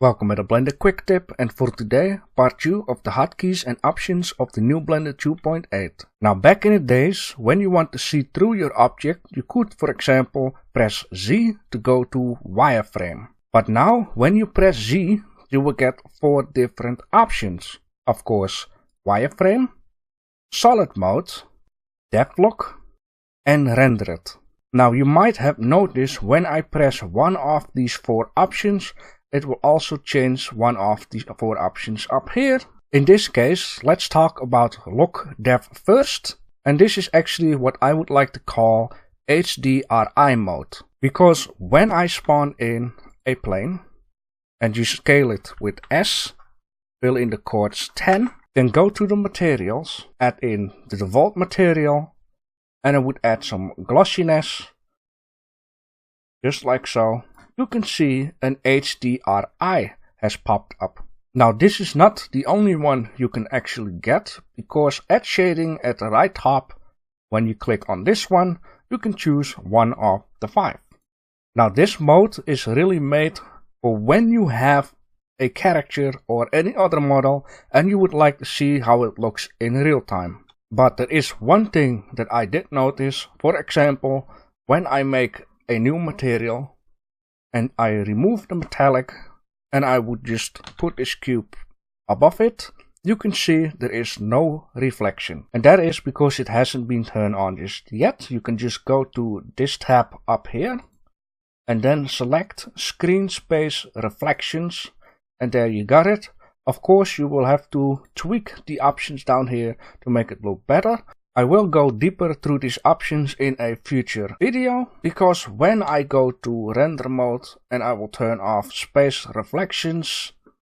Welcome at a Blender Quick Tip, and for today, part 2 of the hotkeys and options of the new Blender 2.8. Now back in the days, when you want to see through your object, you could for example press Z to go to wireframe. But now when you press Z, you will get 4 different options. Of course, wireframe, solid mode, devlog, and rendered. Now you might have noticed when I press one of these 4 options, it will also change one of these 4 options up here. In this case, let's talk about log dev first. And this is actually what I would like to call HDRI mode. Because when I spawn in a plane and you scale it with S, fill in the chords 10, then go to the materials, add in the default material, and I would add some glossiness, just like so. You can see an HDRI has popped up. Now this is not the only one you can actually get, because add shading at the right top, when you click on this one, you can choose one of the 5. Now this mode is really made for when you have a character or any other model and you would like to see how it looks in real time. But there is one thing that I did notice. For example, when I make a new material and I remove the metallic and I would just put this cube above it, you can see there is no reflection. And that is because it hasn't been turned on just yet. You can just go to this tab up here and then select Screen Space Reflections, and there you got it. Of course, you will have to tweak the options down here to make it look better. I will go deeper through these options in a future video, because when I go to render mode and I will turn off space reflections,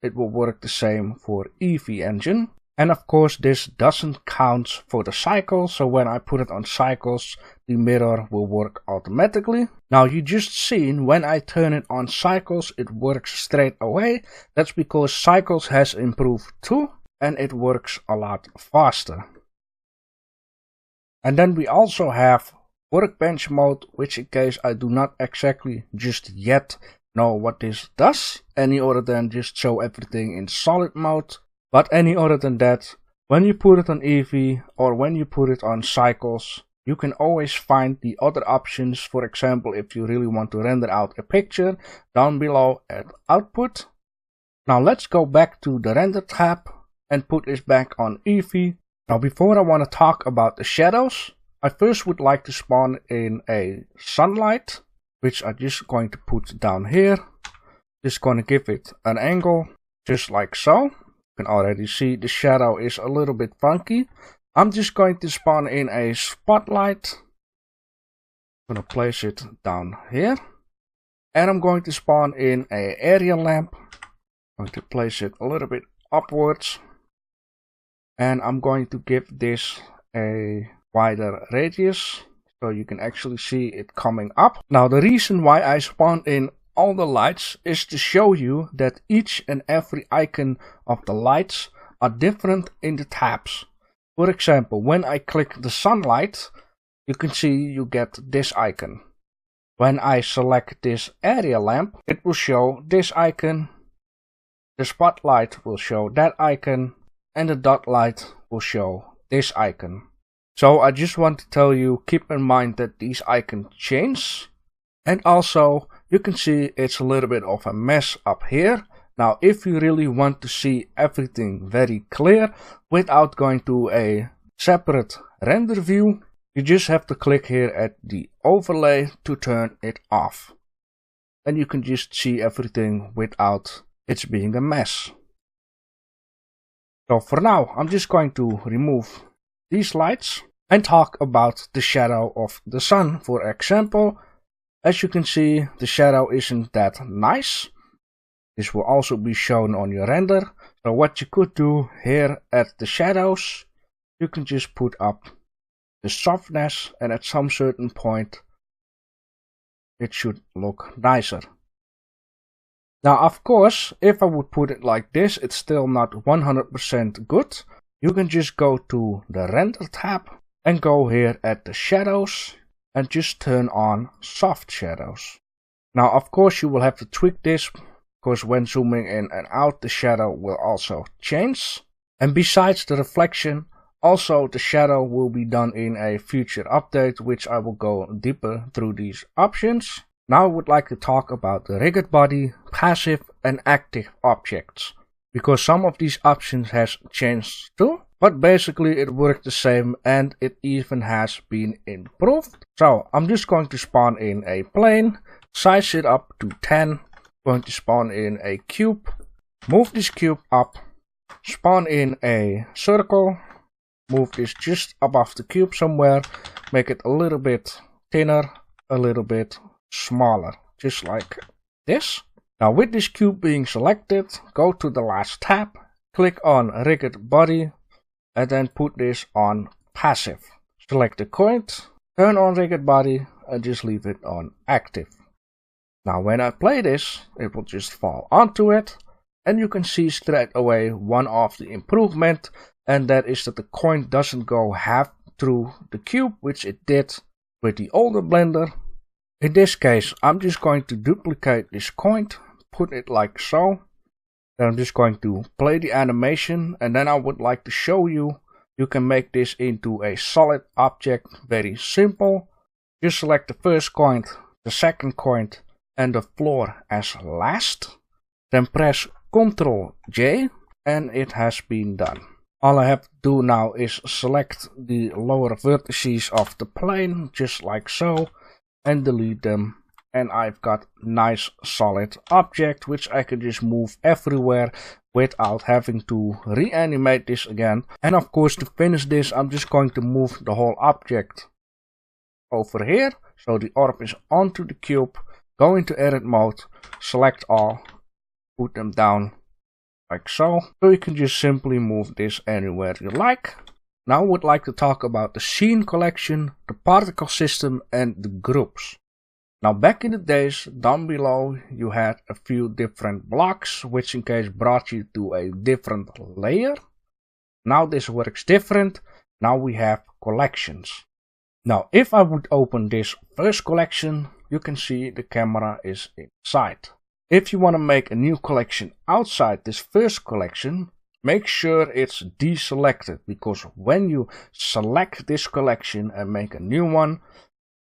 it will work the same for Eevee engine. And of course this doesn't count for the cycle, so when I put it on cycles, the mirror will work automatically. Now you just seen when I turn it on cycles, it works straight away. That's because cycles has improved too, and it works a lot faster. And then we also have workbench mode, which in case I do not exactly just yet know what this does, any other than just show everything in solid mode. But any other than that, when you put it on Eevee or when you put it on cycles, you can always find the other options. For example, if you really want to render out a picture, down below at output. Now let's go back to the render tab and put this back on Eevee. Now before I want to talk about the shadows, I first would like to spawn in a sunlight, which I'm just going to put down here. Just going to give it an angle, just like so. You can already see the shadow is a little bit funky. I'm just going to spawn in a spotlight. I'm going to place it down here. And I'm going to spawn in an area lamp. I'm going to place it a little bit upwards. And I'm going to give this a wider radius, so you can actually see it coming up. Now the reason why I spawned in all the lights is to show you that each and every icon of the lights are different in the tabs. For example, when I click the sunlight, you can see you get this icon. When I select this area lamp, it will show this icon. The spotlight will show that icon. And the dot light will show this icon. So I just want to tell you, keep in mind that these icons change. And also you can see it's a little bit of a mess up here. Now if you really want to see everything very clear without going to a separate render view, you just have to click here at the overlay to turn it off. And you can just see everything without it being a mess. So for now, I'm just going to remove these lights and talk about the shadow of the sun. For example, as you can see, the shadow isn't that nice. This will also be shown on your render. So what you could do here at the shadows, you can just put up the softness, and at some certain point, it should look nicer. Now of course, if I would put it like this, it's still not 100% good. You can just go to the render tab and go here at the shadows and just turn on soft shadows. Now of course you will have to tweak this because when zooming in and out the shadow will also change. And besides the reflection, also the shadow will be done in a future update, which I will go deeper through these options. Now I would like to talk about the rigid body, passive and active objects, because some of these options has changed too. But basically it worked the same, and it even has been improved. So I'm just going to spawn in a plane, size it up to 10, going to spawn in a cube, move this cube up, spawn in a circle, move this just above the cube somewhere, make it a little bit thinner, a little bit smaller, just like this. Now with this cube being selected, go to the last tab, click on rigid body, and then put this on passive. Select the coin, turn on rigid body, and just leave it on active. Now when I play this, it will just fall onto it, and you can see straight away one of the improvement, and that is that the coin doesn't go half through the cube, which it did with the older blender. In this case, I'm just going to duplicate this coin, put it like so. Then I'm just going to play the animation, and then I would like to show you, you can make this into a solid object, very simple. Just select the first coin, the second coin, and the floor as last. Then press Ctrl J, and it has been done. All I have to do now is select the lower vertices of the plane, just like so, and delete them. And I've got nice solid object, which I can just move everywhere without having to reanimate this again. And of course, to finish this, I'm just going to move the whole object over here. So the orb is onto the cube, go into edit mode, select all, put them down like so. So you can just simply move this anywhere you like. Now I would like to talk about the scene collection, the particle system, and the groups. Now back in the days, down below you had a few different blocks, which in case brought you to a different layer. Now this works different. Now we have collections. Now if I would open this first collection, you can see the camera is inside. If you want to make a new collection outside this first collection, make sure it's deselected, because when you select this collection and make a new one,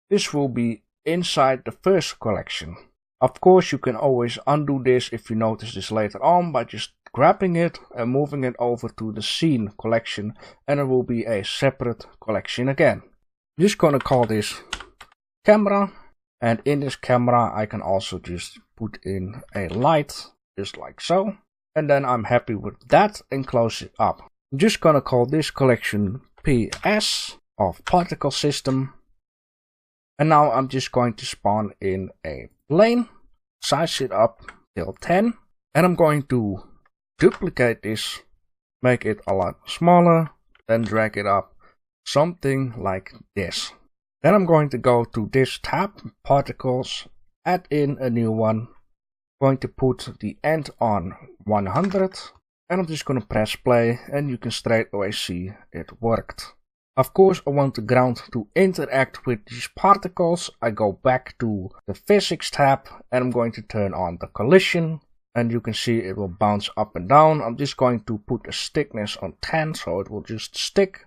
this will be inside the first collection. Of course, you can always undo this if you notice this later on by just grabbing it and moving it over to the scene collection, and it will be a separate collection again. I'm just gonna call this camera, and in this camera I can also just put in a light, just like so, and then I'm happy with that and close it up. I'm just gonna call this collection PS of particle system. And now I'm just going to spawn in a plane, size it up till 10, and I'm going to duplicate this, make it a lot smaller, then drag it up, something like this. Then I'm going to go to this tab, particles, add in a new one, going to put the end on 100, and I'm just going to press play, and you can straight away see it worked. Of course, I want the ground to interact with these particles. I go back to the physics tab, and I'm going to turn on the collision, and you can see it will bounce up and down. I'm just going to put the stickness on 10, so it will just stick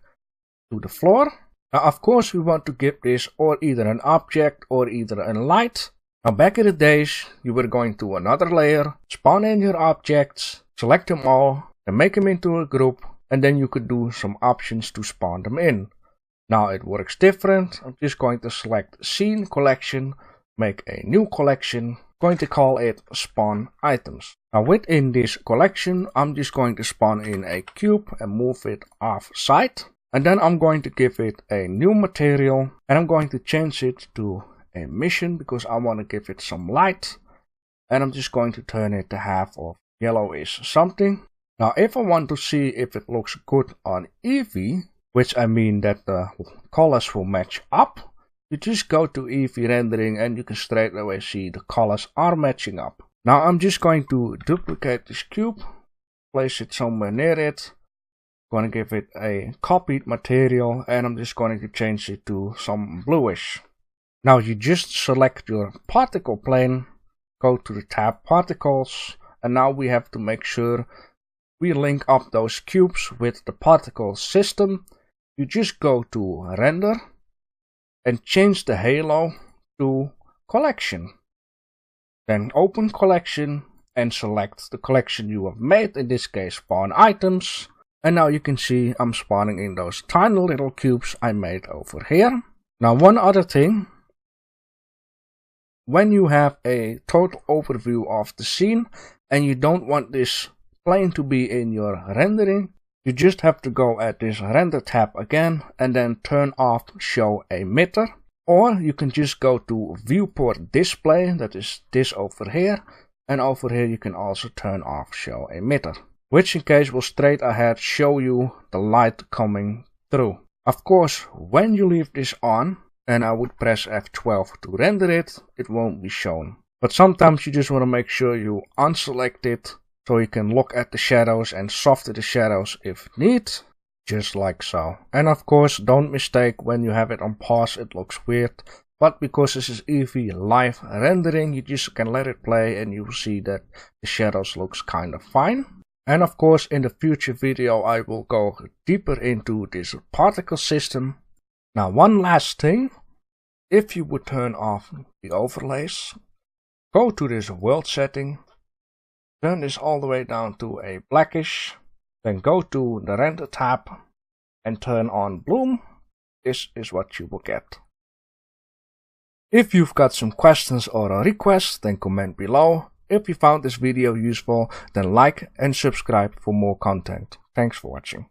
to the floor. Now of course we want to give this or either an object or either a light. Now back in the days, you were going to another layer, spawn in your objects, select them all, and make them into a group. And then you could do some options to spawn them in. Now it works different. I'm just going to select scene collection, make a new collection, going to call it spawn items. Now within this collection, I'm just going to spawn in a cube and move it off site. And then I'm going to give it a new material, and I'm going to change it to a mission because I want to give it some light. And I'm just going to turn it to half of yellowish something. Now if I want to see if it looks good on Eevee, which I mean that the colors will match up, you just go to Eevee rendering and you can straight away see the colors are matching up. Now I'm just going to duplicate this cube, place it somewhere near it, going to give it a copied material, and I'm just going to change it to some bluish. Now you just select your particle plane, go to the tab particles, and now we have to make sure we link up those cubes with the particle system. You just go to render and change the halo to collection. Then open collection and select the collection you have made, in this case spawn items. And now you can see I'm spawning in those tiny little cubes I made over here. Now one other thing, when you have a total overview of the scene and you don't want this plane to be in your rendering, you just have to go at this render tab again and then turn off show emitter. Or you can just go to viewport display, that is this over here, and over here you can also turn off show emitter, which in case will straight ahead show you the light coming through. Of course, when you leave this on and I would press F12 to render it, it won't be shown. But sometimes you just want to make sure you unselect it so you can look at the shadows and soften the shadows if need. Just like so. And of course, don't mistake, when you have it on pause it looks weird, but because this is Eevee live rendering, you just can let it play and you will see that the shadows looks kind of fine. And of course, in the future video I will go deeper into this particle system. Now one last thing, if you would turn off the overlays, go to this world setting, turn this all the way down to a blackish. Then go to the render tab and turn on bloom. This is what you will get. If you've got some questions or a request, then comment below. If you found this video useful, then like and subscribe for more content. Thanks for watching.